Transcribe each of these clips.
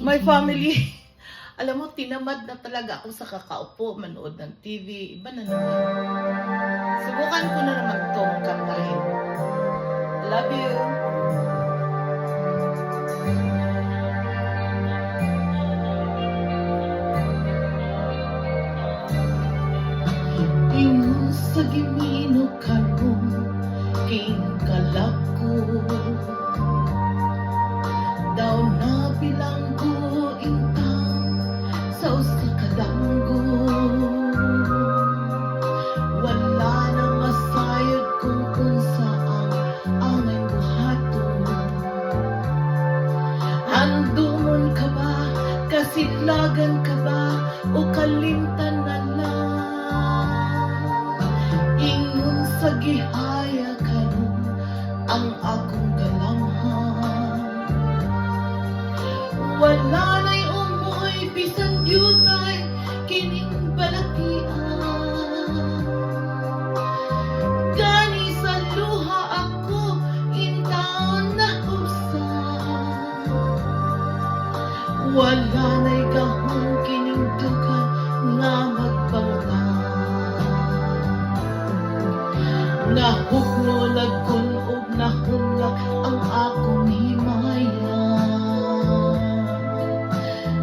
My family, alam mo, tinamad na talaga ako sa kakaupo, manood ng TV. Iba na naman. Subukan ko na naman itong kantahin. Love you. Ingon sa gimino karon king kalako daw na bilanggo intang sa usa ka danggo wala na masayod kung unsa ang angay buhaton handumon ka ba kasidlagan ka ba o kalimtan na lang ingon sa gihaya karon ang akong galamhan wala na'y umuoy bisan yutay kining balakian gani sa luha ako intaon na usan wala na'y gahong kining dugan nga magbangan nahugno nagkunob nahunlak ang akong himaya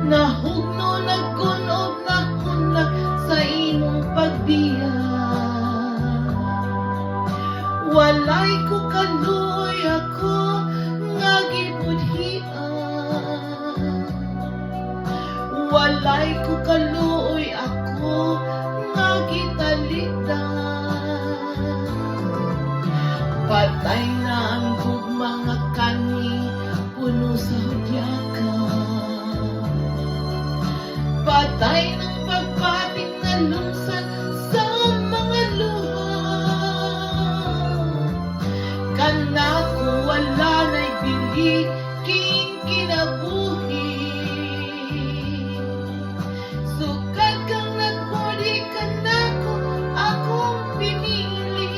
nahugno nagkunob nahunlak sa imong pagbiya walay ko kaluoy ako nga gibudhian walay ko kaluoy ako nga gitalitan patay na ang mga kani puno sa hudyakan patay ng pagpating na lungsan sa mga luha kanako wala na'y bili king kinabuhi sukad kang nagbodi kanako akong pinili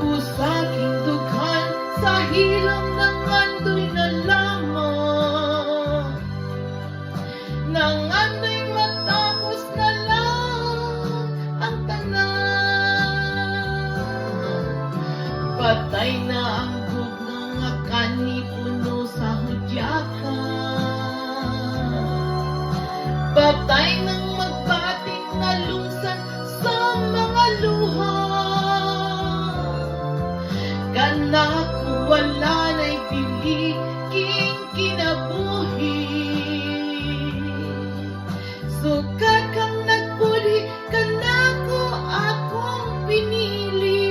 usaking dughan sa hilom ng andoy na lamang nang andoy matapos na lang ang tanan patay na ang bugna nga kani puno sa hudyakan patay nang magbating na lungsan sa mga luha kanako wala na'y pili king kinabuhi sukad kang nagbudi kanako akong pinili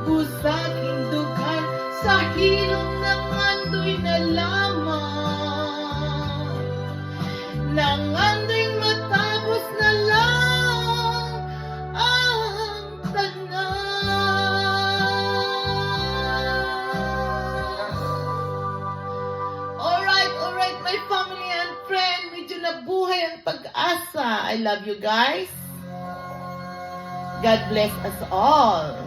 usaking dughan sa hilom ng andoy na lamang nang andoy matapos na lang ang tanan. Alright, my family and friend, medyo nabuhay ang pag-asa. I love you guys. God bless us all.